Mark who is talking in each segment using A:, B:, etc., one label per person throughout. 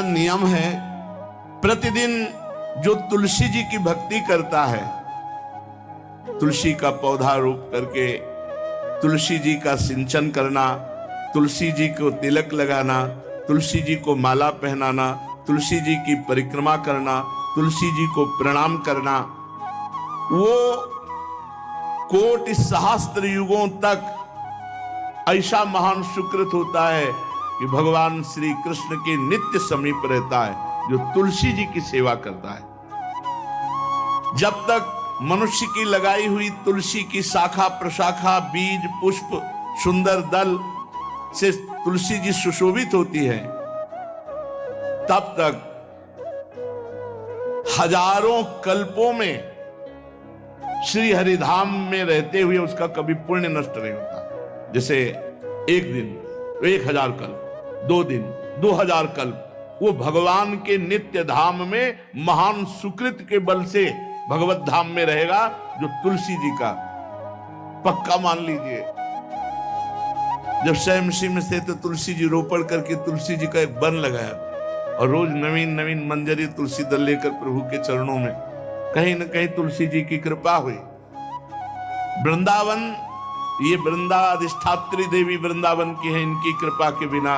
A: नियम है, प्रतिदिन जो तुलसी जी की भक्ति करता है, तुलसी का पौधा रोप करके तुलसी जी का सिंचन करना, तुलसी जी को तिलक लगाना, तुलसी जी को माला पहनाना, तुलसी जी की परिक्रमा करना, तुलसी जी को प्रणाम करना, वो कोटि सहस्त्र युगों तक ऐसा महान सुकृत होता है कि भगवान श्री कृष्ण के नित्य समीप रहता है जो तुलसी जी की सेवा करता है। जब तक मनुष्य की लगाई हुई तुलसी की शाखा प्रशाखा, बीज, पुष्प, सुंदर दल से तुलसी जी सुशोभित होती है, तब तक हजारों कल्पों में श्री हरिधाम में रहते हुए उसका कभी पुण्य नष्ट नहीं होता। जैसे एक दिन 1000 कल्प, 2 दिन 2000 कल्प, वो भगवान के नित्य धाम में महान सुकृत के बल से भगवत धाम में रहेगा, जो तुलसी जी का पक्का मान लीजिए। जब स्वयं में से तो तुलसी जी रोपण करके तुलसी जी का एक वन लगाया और रोज नवीन नवीन मंजरी तुलसी दल लेकर प्रभु के चरणों में, कहीं न कहीं तुलसी जी की कृपा हुई। वृंदावन, ये वृंदाधिष्ठात्री देवी वृंदावन की है, इनकी कृपा के बिना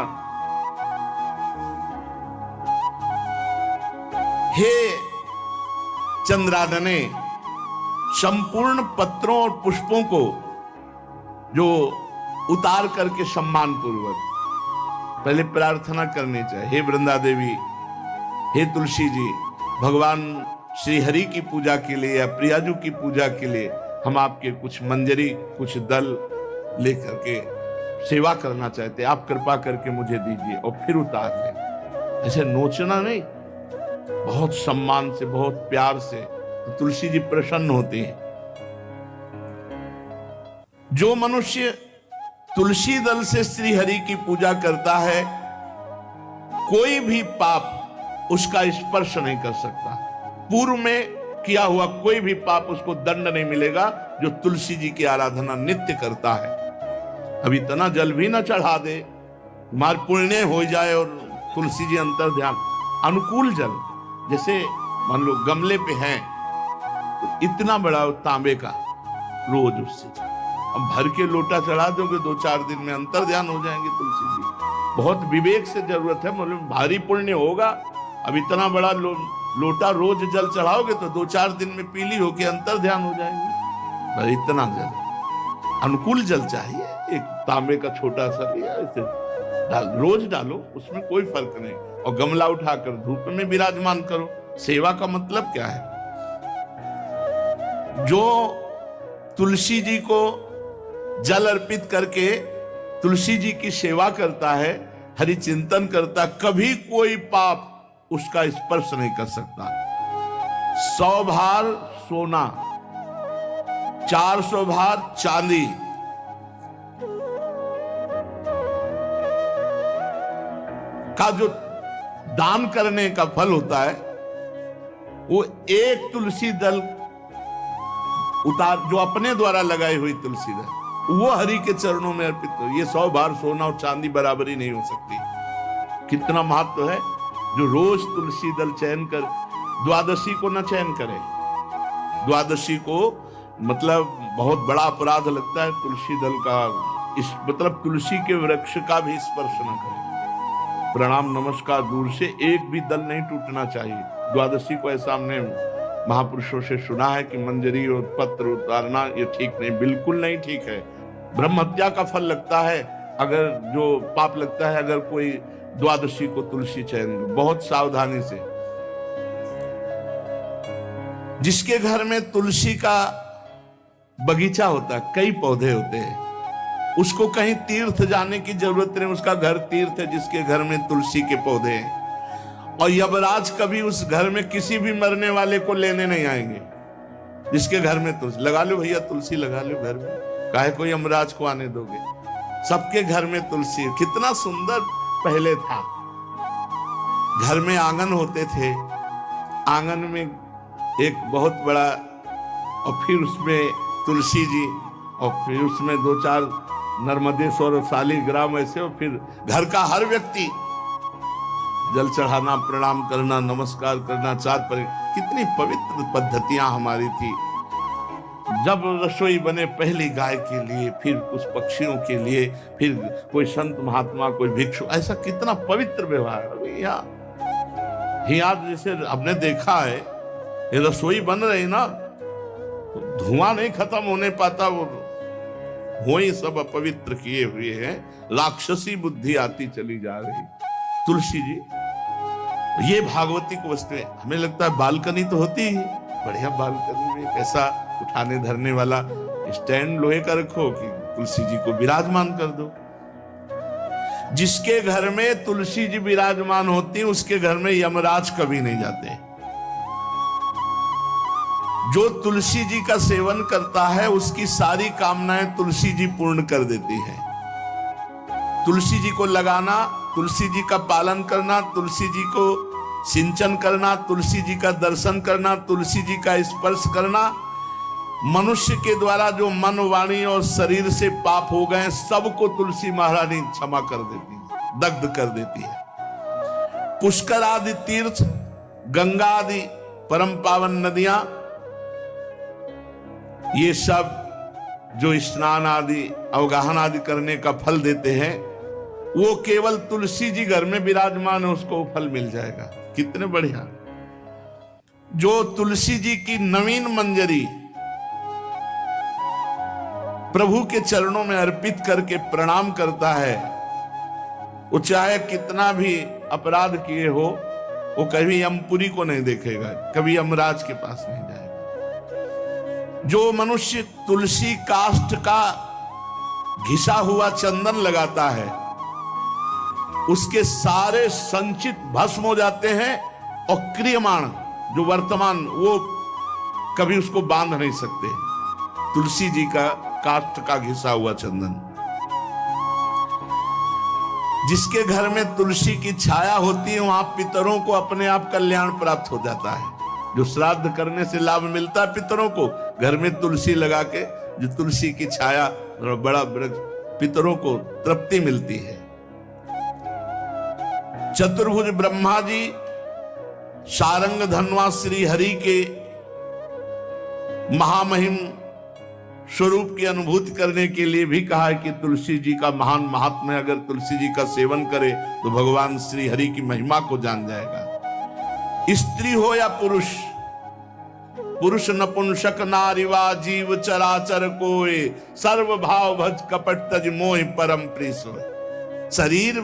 A: हे चंद्रादने संपूर्ण पत्रों और पुष्पों को जो उतार करके सम्मान पूर्वक पहले प्रार्थना करनी चाहिए, हे वृंदा देवी, हे तुलसी जी, भगवान श्री हरि की पूजा के लिए या प्रियाजू की पूजा के लिए हम आपके कुछ मंजरी, कुछ दल लेकर के सेवा करना चाहते हैं, आप कृपा करके मुझे दीजिए, और फिर उतार लें। ऐसे नोचना नहीं, बहुत सम्मान से, बहुत प्यार से, तो तुलसी जी प्रसन्न होती हैं। जो मनुष्य तुलसी दल से श्री हरि की पूजा करता है, कोई भी पाप उसका स्पर्श नहीं कर सकता। पूर्व में किया हुआ कोई भी पाप उसको दंड नहीं मिलेगा, जो तुलसी जी की आराधना नित्य करता है। अब इतना जल भी ना चढ़ा दे, मार पुण्य हो जाए और तुलसी जी अंतर ध्यान, अनुकूल जल, जैसे मान लो गमले पे हैं तो इतना बड़ा तांबे का रोज उससे अब भर के लोटा चढ़ा दोगे, 2-4 दिन में अंतर ध्यान हो जाएंगे तुलसी जी। बहुत विवेक से जरूरत है, मतलब भारी पुण्य होगा। अब इतना बड़ा लोटा रोज जल चढ़ाओगे तो 2-4 दिन में पीली होके अंतर ध्यान हो जाएंगे। इतना जल, अनुकूल जल चाहिए। एक तांबे का छोटा सा लिया, इसे रोज डालो, उसमें कोई फर्क नहीं, और गमला उठाकर धूप में विराजमान करो। सेवा का मतलब क्या है? जो तुलसी जी को जल अर्पित करके तुलसी जी की सेवा करता है, हरि चिंतन करता, कभी कोई पाप उसका स्पर्श नहीं कर सकता। 100 भार सोना, 400 भार चांदी, का जो दान करने का फल होता है, वो एक तुलसी दल उतार, जो अपने द्वारा लगाई हुई तुलसी दल, वो हरि के चरणों में अर्पित हो। ये 100 भार सोना और चांदी बराबर ही नहीं हो सकती। कितना महत्व है। जो रोज तुलसी दल चयन कर, द्वादशी को न चयन करे, द्वादशी को मतलब बहुत बड़ा अपराध लगता है तुलसी दल का, इस मतलब तुलसी के वृक्ष का भी स्पर्श न करे। प्रणाम नमस्कार दूर से, एक भी दल नहीं टूटना चाहिए। द्वादशी को ऐसा हमने महापुरुषों से सुना है कि मंजरी और पत्र उतारना ये ठीक नहीं, बिल्कुल नहीं ठीक है। ब्रह्म हत्या का फल लगता है, अगर जो पाप लगता है अगर कोई द्वादशी को तुलसी चयन, बहुत सावधानी से। जिसके घर में तुलसी का बगीचा होता है, कई पौधे होते हैं, उसको कहीं तीर्थ जाने की जरूरत नहीं, उसका घर तीर्थ है जिसके घर में तुलसी के पौधे हैं। और यमराज कभी उस घर में किसी भी मरने वाले को लेने नहीं आएंगे। जिसके घर में तुलसी, लगा लो भैया तुलसी लगा लो घर में, काहे कोई यमराज को आने दोगे? सबके घर में तुलसी। कितना सुंदर पहले था, घर में आंगन होते थे, आंगन में एक बहुत बड़ा, और फिर उसमें तुलसी जी, और फिर उसमें 2-4 नर्मदेश्वर और शालिग्राम ऐसे, और फिर घर का हर व्यक्ति जल चढ़ाना, प्रणाम करना, नमस्कार करना, चार पर कितनी पवित्र पद्धतियां हमारी थी। जब रसोई बने पहली गाय के लिए, फिर कुछ पक्षियों के लिए, फिर कोई संत महात्मा, कोई भिक्षु, ऐसा कितना पवित्र व्यवहार। यहाँ जैसे हमने देखा है, ये रसोई बन रही ना, तो धुआं नहीं खत्म होने पाता, वो ही सब अपवित्र किए हुए हैं, राक्षसी बुद्धि आती चली जा रही। तुलसी जी, ये भागवती को वस्तु है। हमें लगता है बालकनी तो होती ही, बढ़िया बालकनी में कैसा उठाने धरने वाला स्टैंड लोहे का रखो कि तुलसी जी को विराजमान कर दो। जिसके घर में तुलसी जी विराजमान होती है, उसके घर में यमराज कभी नहीं जाते। जो तुलसी जी का सेवन करता है, उसकी सारी कामनाएं तुलसी जी पूर्ण कर देती है। तुलसी जी को लगाना, तुलसी जी का पालन करना, तुलसी जी को सिंचन करना, तुलसी जी का दर्शन करना, तुलसी जी का स्पर्श करना, मनुष्य के द्वारा जो मन, वाणी और शरीर से पाप हो गए, सबको तुलसी महारानी क्षमा कर देती है, दग्ध कर देती है। पुष्कर आदि तीर्थ, गंगा आदि परम पावन नदियां, ये सब जो स्नान आदि, अवगाहन आदि करने का फल देते हैं, वो केवल तुलसी जी घर में विराजमान है, उसको फल मिल जाएगा। कितने बढ़िया। जो तुलसी जी की नवीन मंजरी प्रभु के चरणों में अर्पित करके प्रणाम करता है, वो चाहे कितना भी अपराध किए हो, वो कभी यमपुरी को नहीं देखेगा, कभी यमराज के पास नहीं जाएगा। जो मनुष्य तुलसी काष्ठ का घिसा हुआ चंदन लगाता है, उसके सारे संचित भस्म हो जाते हैं, और क्रियमाण जो वर्तमान, वो कभी उसको बांध नहीं सकते। तुलसी जी का काष्ठ का घिसा हुआ चंदन। जिसके घर में तुलसी की छाया होती है, वहां पितरों को अपने आप कल्याण प्राप्त हो जाता है। जो श्राद्ध करने से लाभ मिलता है पितरों को, घर में तुलसी लगा के, जो तुलसी की छाया, बड़ा वृक्ष, पितरों को तृप्ति मिलती है। चतुर्भुज ब्रह्मा जी सारंग धनवा श्री हरि के महामहिम स्वरूप की अनुभूति करने के लिए भी कहा है कि तुलसी जी का महान महात्म्य, अगर तुलसी जी का सेवन करे तो भगवान श्री हरि की महिमा को जान जाएगा। स्त्री हो या पुरुष, पुरुष नपुंसक नारीवा जीव चराचर कोय, सर्व भाव भज कपट तज मोह परम प्रिय सोय। शरीर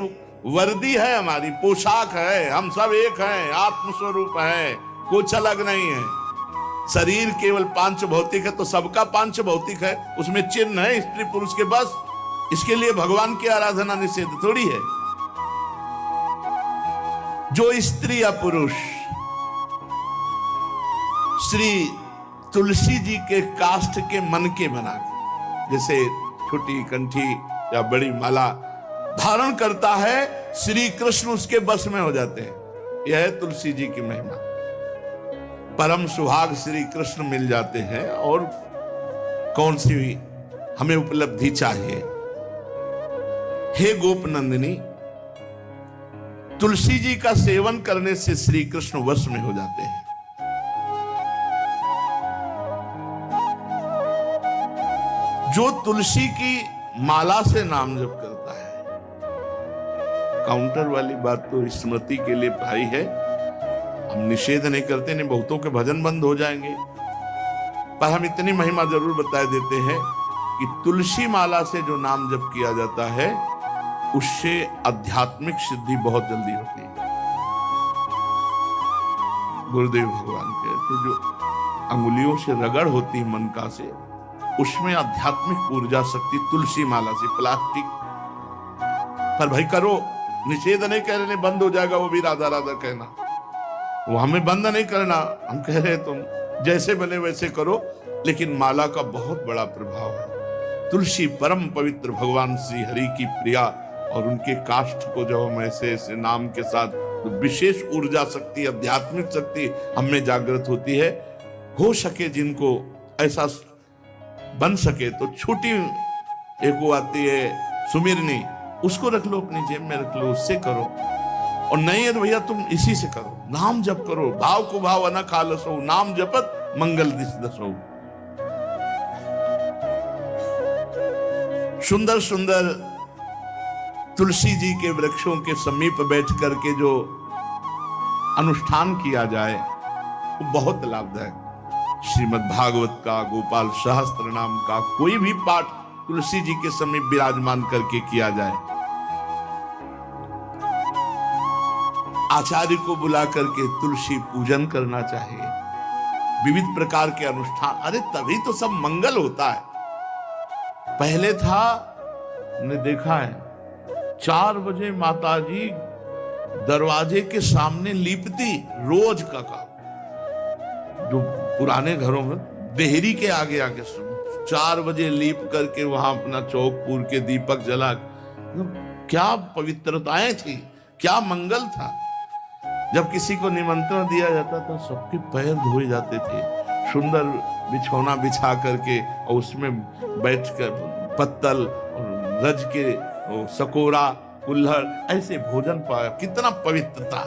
A: वर्दी है, हमारी पोशाक है, हम सब एक हैं, आत्मस्वरूप है, कुछ अलग नहीं है। शरीर केवल पांच भौतिक है तो सबका पांच भौतिक है, उसमें चिन्ह है स्त्री पुरुष के, बस। इसके लिए भगवान की आराधना निषेध थोड़ी है। जो स्त्री या पुरुष श्री तुलसी जी के काष्ठ के मनके बना के, जैसे छोटी कंठी या बड़ी माला धारण करता है, श्री कृष्ण उसके बस में हो जाते हैं। यह है तुलसी जी की महिमा। परम सुहाग श्री कृष्ण मिल जाते हैं, और कौन सी हमें उपलब्धि चाहिए। हे गोप नंदिनी, तुलसी जी का सेवन करने से श्री कृष्ण वश में हो जाते हैं। जो तुलसी की माला से नाम जप करता है, काउंटर वाली बात तो स्मृति के लिए भाई है, हम निषेध नहीं करते, नहीं बहुतों के भजन बंद हो जाएंगे, पर हम इतनी महिमा जरूर बता देते हैं कि तुलसी माला से जो नाम जप किया जाता है, उससे आध्यात्मिक सिद्धि बहुत जल्दी होती है। गुरुदेव भगवान के तो जो अंगुलियों से रगड़ होती है मन का से, उसमें आध्यात्मिक ऊर्जा शक्ति तुलसी माला से। प्लास्टिक पर भाई करो, निषेध नहीं कह रहे, बंद हो जाएगा वो भी राधा राधा कहना, वो हमें बंद नहीं करना। हम कह रहे तुम जैसे बने वैसे करो, लेकिन माला का बहुत बड़ा प्रभाव है। तुलसी परम पवित्र भगवान श्री हरि की प्रिया, और उनके काष्ठ को जब हम ऐसे ऐसे नाम के साथ, तो विशेष ऊर्जा शक्ति, आध्यात्मिक शक्ति हमें जागृत होती है। हो सके जिनको ऐसा बन सके तो छोटी एक वो आती है सुमिरनी, उसको रख लो, अपनी जेब में रख लो, उससे करो। और नहीं है तो भैया तुम इसी से करो, नाम जप करो, भाव को भाव अन खालसो, नाम जपत मंगल दिस दसो। सुंदर सुंदर तुलसी जी के वृक्षों के समीप बैठ करके जो अनुष्ठान किया जाए वो बहुत लाभदायक। श्रीमद् भागवत का, गोपाल सहस्त्र नाम का कोई भी पाठ तुलसी जी के समीप विराजमान करके किया जाए, आचार्य को बुला करके तुलसी पूजन करना चाहिए, विविध प्रकार के अनुष्ठान, अरे तभी तो सब मंगल होता है। पहले था, ने देखा है, 4 बजे माताजी दरवाजे के सामने लीपती, रोज का काम। जो पुराने घरों में देहरी के आगे आके 4 बजे लीप करके वहां अपना चौक पूर के दीपक जला, क्या पवित्रताएं थी, क्या मंगल था। जब किसी को निमंत्रण दिया जाता था सबके पैर धोए जाते थे, सुंदर बिछौना बिछा करके और उसमें बैठकर पत्तल और रज के सकोरा कुल्हड़ ऐसे भोजन पाया। कितना पवित्रता,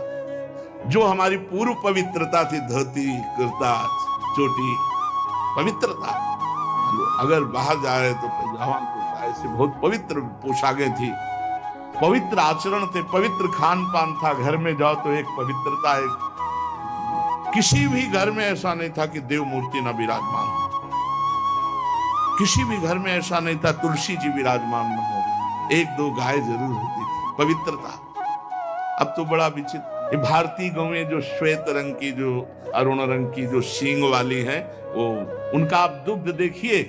A: जो हमारी पूर्व पवित्रता थी, धोती कुर्ता चोटी पवित्रता। अगर बाहर जा रहे तो पैजामा कुर्ता, ऐसे बहुत पवित्र पोशाकें थी, पवित्र आचरण थे, पवित्र खान पान था। घर में जाओ तो एक पवित्रता है। किसी भी घर में ऐसा नहीं था कि देव मूर्ति न विराजमान हो, किसी भी घर में ऐसा नहीं था तुलसी जी विराजमान न हो, 1-2 गाय जरूर होती थी, पवित्रता। अब तो बड़ा विचित्र, भारतीय गौएं जो श्वेत रंग की, जो अरुण रंग की, जो सींग वाली हैं, वो उनका आप दुग्ध देखिए,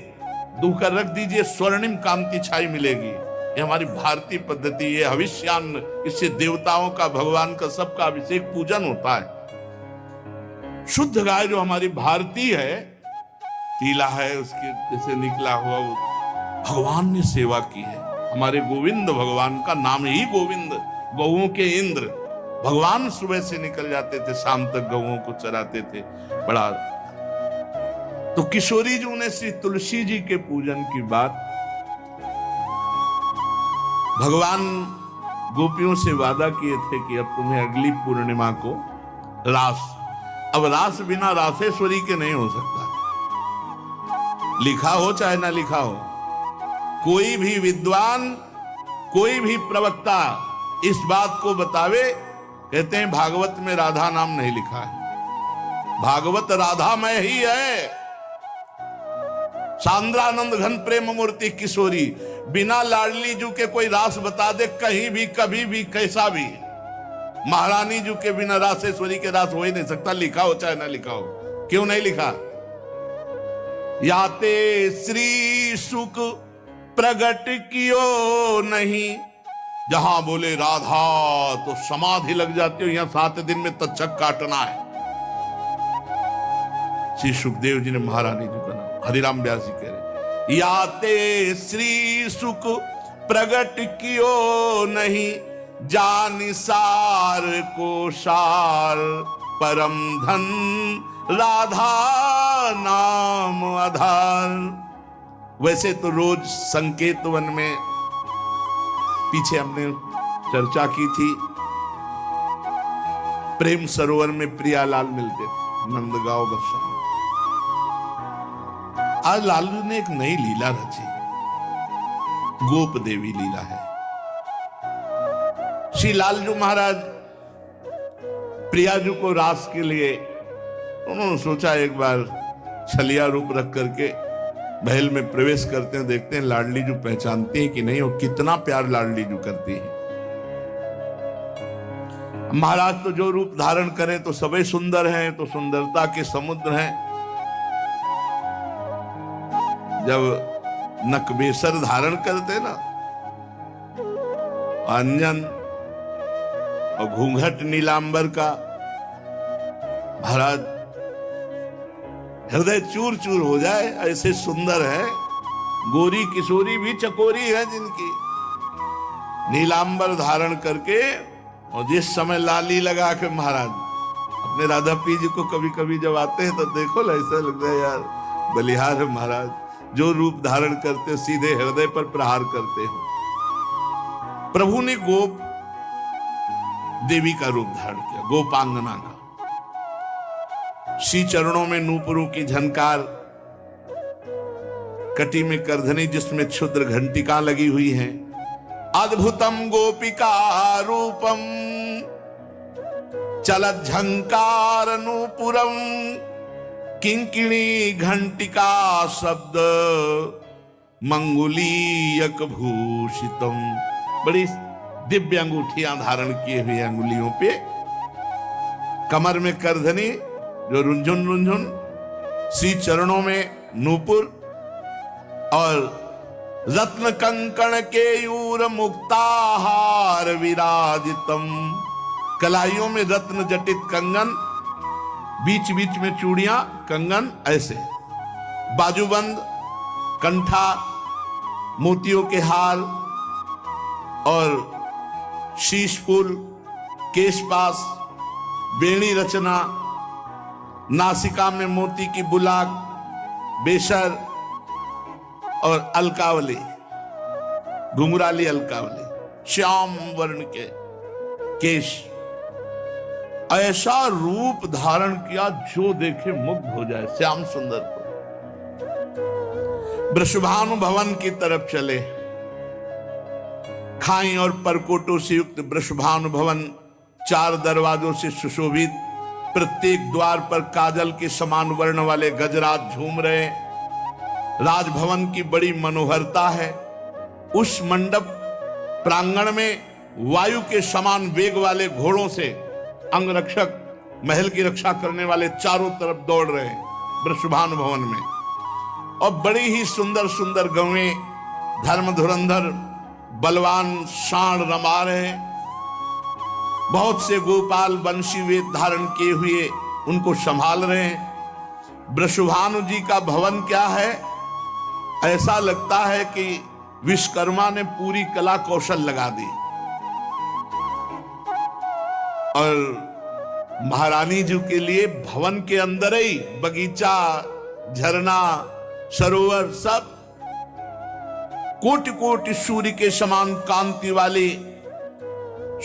A: दूह कर रख दीजिए, स्वर्णिम कांति छाई मिलेगी। ये हमारी भारतीय पद्धति, ये हविष्यान्न, इससे देवताओं का, भगवान का, सबका अभिषेक पूजन होता है। शुद्ध गाय जो हमारी भारतीय है, तीला है उसके जैसे निकला हुआ, वो भगवान ने सेवा की है। हमारे गोविंद भगवान का नाम ही गोविंद, गौओं के इंद्र। भगवान सुबह से निकल जाते थे, शाम तक गौओं को चराते थे। बड़ा तो किशोरी जी ने श्री तुलसी जी के पूजन की बात, भगवान गोपियों से वादा किए थे कि अब तुम्हें अगली पूर्णिमा को रास, अब रास बिना रासेश्वरी के नहीं हो सकता। लिखा हो चाहे ना लिखा हो, कोई भी विद्वान, कोई भी प्रवक्ता इस बात को बतावे, कहते हैं भागवत में राधा नाम नहीं लिखा है, भागवत राधामय ही है। सांद्रानंद घन प्रेम मूर्ति किशोरी, बिना लाडली जू के कोई रास बता दे कहीं भी, कभी भी, कैसा भी, महारानी जू के बिना रासेश्वरी के रास हो ही नहीं सकता, लिखा हो चाहे ना लिखा हो। क्यों नहीं लिखा? याते श्री सुख प्रगट कियो नहीं, जहां बोले राधा तो समाधि लग जाती हो, यहां 7 दिन में तक्षक काटना है। श्री सुखदेव जी ने महारानी जी का नाम, हरिराम व्यास जी कह रहे, याते श्री सुख प्रगट कियो नहीं, जानि सार को सार परम धन, राधा नाम आधार। वैसे तो रोज संकेत वन में, पीछे हमने चर्चा की थी, प्रेम सरोवर में प्रियालाल मिलते थे, नंदगांव बरसा। आज लालू ने एक नई लीला रची, गोप देवी लीला है। श्री लालजू महाराज प्रियाजू को रास के लिए उन्होंने सोचा एक बार छलिया रूप रख करके महल में प्रवेश करते हैं, देखते हैं लाडली जू पहचानती है कि नहीं, और कितना प्यार लाडली जू करती है। महाराज तो जो रूप धारण करें तो सभी सुंदर हैं, तो सुंदरता के समुद्र हैं। जब नकबेसर धारण करते ना, अंजन और घूंघट नीलांबर का, महाराज हृदय चूर चूर हो जाए, ऐसे सुंदर है। गोरी किशोरी भी चकोरी है जिनकी, नीलांबर धारण करके, और जिस समय लाली लगा के महाराज अपने राधा पी जी को कभी कभी जब आते हैं तो देखो ऐसा लगता है यार बलिहार है महाराज, जो रूप धारण करते सीधे हृदय पर प्रहार करते हो। प्रभु ने गोप देवी का रूप धारण किया, गोपांगना का। श्री चरणों में नूपुरों की झनकार, कटी में करधनी जिसमें क्षुद्र घंटिका लगी हुई है। अद्भुतम गोपिका रूपम चलत झंकार नूपुरम किंकिणी घंटिका शब्द मंगुलीयक भूषितम। बड़ी दिव्य अंगूठियां धारण किए हुए अंगुलियों पे, कमर में करधनी जो रुंझुन रुंझुन, श्री चरणों में नूपुर और रत्न कंकण के यूर मुक्ताहार विराजितम। कलाइयों में रत्न जटित कंगन, बीच बीच में चूड़ियां, कंगन ऐसे, बाजूबंद, कंठा, मोतियों के हार और शीश फूल, केशपास, बेणी रचना, नासिका में मोती की बुलाक, बेशर और अलकावली, घुंघराली अलकावली, श्याम वर्ण के केश। ऐसा रूप धारण किया जो देखे मुग्ध हो जाए। श्याम सुंदर को वृषभानु भवन की तरफ चले। खाई और परकोटों से युक्त वृषभानु भवन 4 दरवाजों से सुशोभित, प्रत्येक द्वार पर काजल के समान वर्ण वाले गजराज झूम रहे। राजभवन की बड़ी मनोहरता है। उस मंडप प्रांगण में वायु के समान वेग वाले घोड़ों से अंगरक्षक महल की रक्षा करने वाले चारों तरफ दौड़ रहे वृषभानु भवन में। और बड़ी ही सुंदर सुंदर गौएं, धर्म धुरंधर बलवान सांड रमा रहे। बहुत से गोपाल बंशी वेद धारण किए हुए उनको संभाल रहे हैं। वृषभानु जी का भवन क्या है, ऐसा लगता है कि विश्वकर्मा ने पूरी कला कौशल लगा दी। और महारानी जी के लिए भवन के अंदर ही बगीचा, झरना, सरोवर, सब कोटि कोटि सूर्य के समान कांति वाली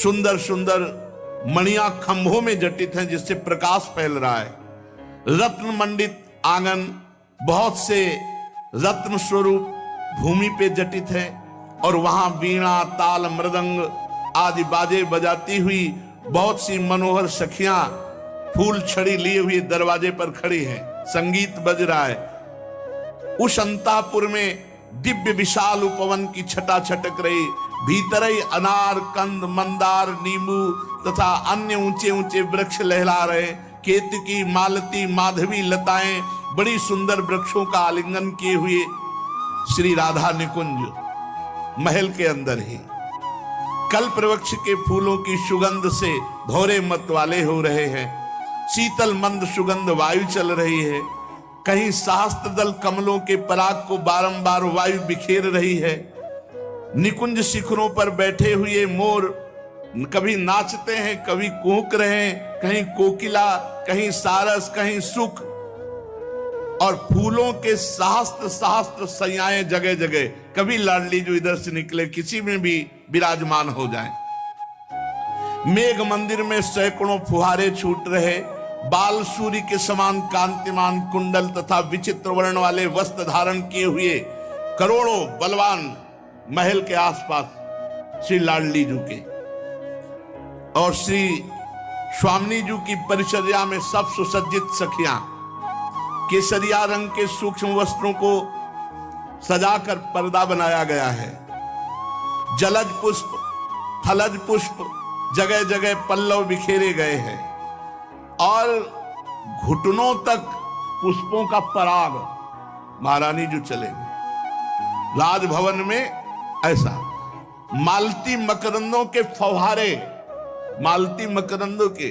A: सुंदर सुंदर मणियां खंभों में जटित हैं, जिससे प्रकाश फैल रहा है। रत्न मंडित आंगन, बहुत से रत्न स्वरूप भूमि पे जटित है। और वहां वीणा, ताल, मृदंग आदि बाजे बजाती हुई बहुत सी मनोहर सखियां फूल छड़ी लिए हुए दरवाजे पर खड़ी हैं, संगीत बज रहा है। उस अंतापुर में दिव्य विशाल उपवन की छटा छटक रही। भीतर ही अनार, कंद, मंदार, नींबू तथा अन्य ऊंचे ऊंचे वृक्ष लहला रहे। केतकी, मालती, माधवी लताएं बड़ी सुंदर वृक्षों का आलिंगन किए हुए श्री राधा निकुंज महल के अंदर ही कल्प वृक्ष के फूलों की सुगंध से भौरे मत वाले हो रहे हैं। शीतल मंद सुगंध वायु चल रही है। कहीं सहस्त्र दल कमलों के पराग को बारंबार वायु बिखेर रही है। निकुंज शिखरों पर बैठे हुए मोर कभी नाचते हैं, कभी कूक रहे हैं, कहीं कोकिला, कहीं सारस, कहीं सुख। और फूलों के सहस्त्र सहस्त्र सैयाएं जगह जगह, कभी लाडली जो इधर से निकले किसी में भी विराजमान हो जाएं। मेघ मंदिर में सैकड़ों फुहारे छूट रहे। बाल सूर्य के समान कांतिमान कुंडल तथा विचित्र वर्ण वाले वस्त्र धारण किए हुए करोड़ों बलवान महल के आसपास श्री लाडली जी के और श्री स्वामिनी जी की परिचर्या में सब सुसज्जित सखियां केसरिया रंग के सूक्ष्म वस्त्रों को सजाकर पर्दा बनाया गया है। जलज पुष्प, थलज पुष्प जगह जगह पल्लव बिखेरे गए हैं और घुटनों तक पुष्पों का पराग महारानी जो चलेंगे। राजभवन में ऐसा मालती मकरंदों के फव्वारे, मालती मकरंदों के,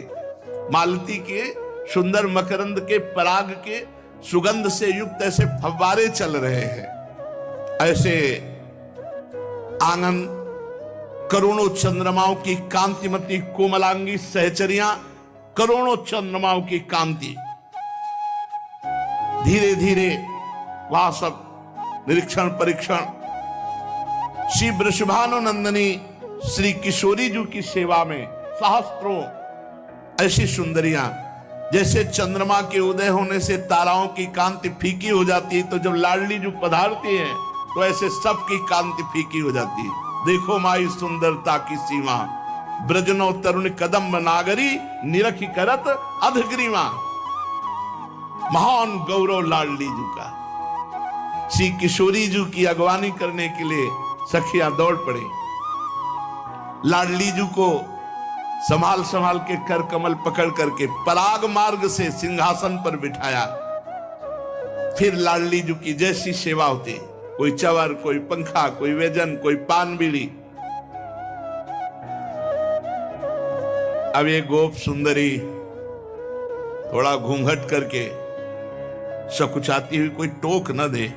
A: मालती के सुंदर मकरंद के पराग के सुगंध से युक्त ऐसे फव्वारे चल रहे हैं। ऐसे आंगन, करोड़ों चंद्रमाओं की कांतिमती कोमलांगी सहचरियां, करोड़ों चंद्रमाओं की कांति धीरे धीरे वहां सब निरीक्षण परीक्षण। श्री वृषभानु नंदिनी श्री किशोरी जी की सेवा में सहस्त्रों ऐसी सुंदरियां, जैसे चंद्रमा के उदय होने से ताराओं की कांति फीकी हो जाती है, तो जब लाडली जो पधारती है तो ऐसे सबकी कांति फीकी हो जाती है। देखो माई सुंदरता की सीमा, ब्रजनो तरुण कदम नागरी, निरखी करत अधग्रीवा। महान गौरव लाडली जी का। श्री किशोरी जी की अगवानी करने के लिए सखियां दौड़ पड़े। लाडली जी को संभाल संभाल के कर कमल पकड़ करके पराग मार्ग से सिंहासन पर बिठाया। फिर लाडली जी की जैसी सेवा होती, कोई चवर, कोई पंखा, कोई व्यजन, कोई पान बीड़ी। अब ये गोप सुंदरी थोड़ा घूंघट करके सकुचाती हुई कोई टोक न दे,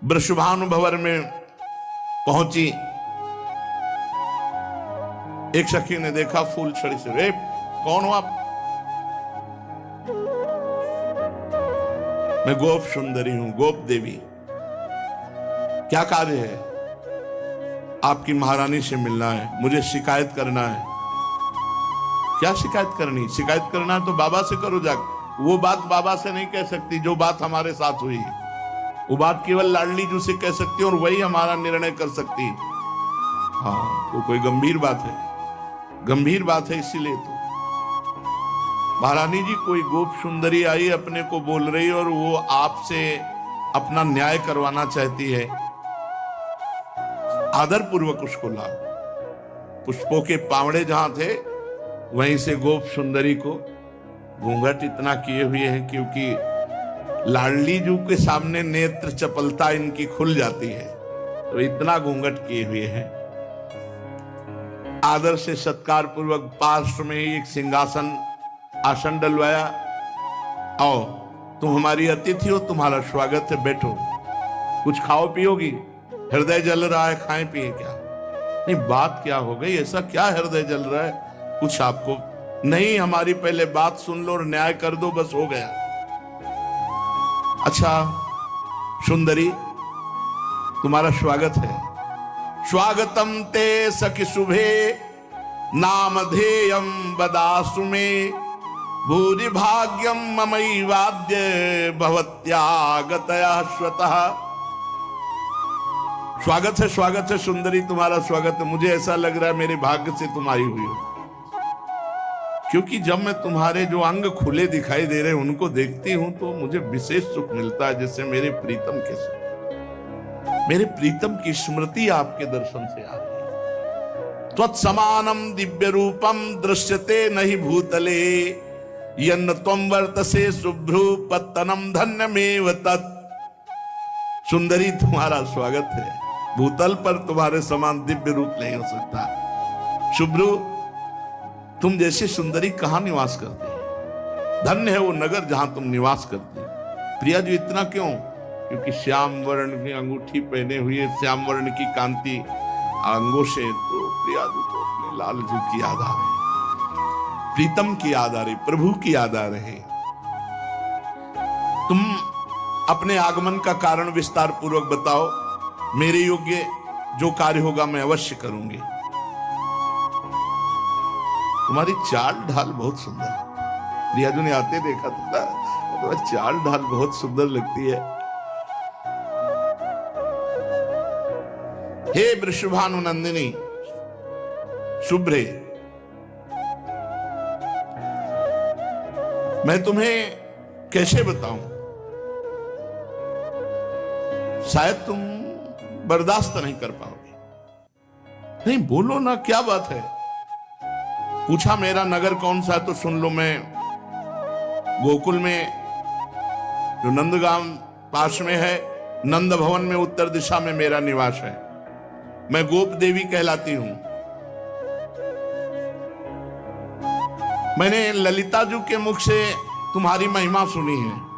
A: वृषभानुभवर में पहुंची। एक सखी ने देखा फूल छड़ी से, रे कौन हो आप? मैं गोप सुंदरी हूं, गोप देवी। क्या कार्य है? आपकी महारानी से मिलना है, मुझे शिकायत करना है। क्या शिकायत करनी? शिकायत करना है तो बाबा से करो जाकर। वो बात बाबा से नहीं कह सकती जो बात हमारे साथ हुई है, वो बात केवल लाडली जी से कह सकती है और वही हमारा निर्णय कर सकती है। हाँ, तो कोई गंभीर बात है, गंभीर बात है, इसीलिए तो महारानी जी कोई गोप सुंदरी आई अपने को बोल रही और वो आपसे अपना न्याय करवाना चाहती है। आदर पूर्वक उसको ला। पुष्पों के पावड़े जहां थे वहीं से गोप सुंदरी को घूंघट इतना किए हुए हैं, क्योंकि लाडली जी के सामने नेत्र चपलता इनकी खुल जाती है, तो इतना घूंघट किए हुए हैं। आदर से सत्कार पूर्वक पार्श्व में ही एक सिंहासन आसन डलवाया। आओ, तुम हमारी अतिथि हो, तुम्हारा स्वागत है, बैठो। कुछ खाओ पियोगी? हृदय जल रहा है, खाएं पिए क्या? नहीं, बात क्या हो गई? ऐसा क्या हृदय जल रहा है? कुछ आपको नहीं, हमारी पहले बात सुन लो और न्याय कर दो, बस हो गया। अच्छा सुंदरी, तुम्हारा स्वागत है। स्वागतम ते सखि शुभे नामधेयम बदासु में, भूरि भाग्यम ममई वाद्य भवत्यागतया स्वतः। स्वागत है सुंदरी, तुम्हारा स्वागत है। मुझे ऐसा लग रहा है मेरे भाग्य से तुम आई हुई हो, क्योंकि जब मैं तुम्हारे जो अंग खुले दिखाई दे रहे हैं उनको देखती हूं तो मुझे विशेष सुख मिलता है, जैसे मेरे प्रीतम के सुख, मेरे प्रीतम की स्मृति आपके दर्शन से आ रही है। त्वत्समानम दिव्य रूपम दृश्यते नहीं भूतले, यन्न त्वं वर्तसे शुभ्रू पत्तनम धन्यमेव तत्। सुंदरी, तुम्हारा स्वागत है। भूतल पर तुम्हारे समान दिव्य रूप नहीं हो सकता। शुभ्रू, तुम जैसी सुंदरी कहां निवास करती है? धन्य है वो नगर जहां तुम निवास करती है। प्रिया जी, इतना क्यों? क्योंकि श्याम वर्ण की अंगूठी पहने हुए, श्याम वर्ण की कांति अंगों से तो प्रिया जी को अपने लाल जी की याद आ रही, प्रीतम की याद आ रही, प्रभु की याद आ रही। तुम अपने आगमन का कारण विस्तार पूर्वक बताओ, मेरे योग्य जो कार्य होगा मैं अवश्य करूंगी। तुम्हारी चाल ढाल बहुत सुंदर है। प्रिया जी ने आते देखा था, तुम्हारी चाल ढाल बहुत सुंदर लगती है। हे वृषभानुनंदिनी शुभ्रे, मैं तुम्हें कैसे बताऊं? शायद तुम बर्दाश्त नहीं कर पाओगे। नहीं, बोलो ना, क्या बात है? पूछा मेरा नगर कौन सा है तो सुन लो। मैं गोकुल में जो नंदगांव पास में है, नंद भवन में उत्तर दिशा में मेरा निवास है। मैं गोप देवी कहलाती हूं। मैंने ललिता जी के मुख से तुम्हारी महिमा सुनी है।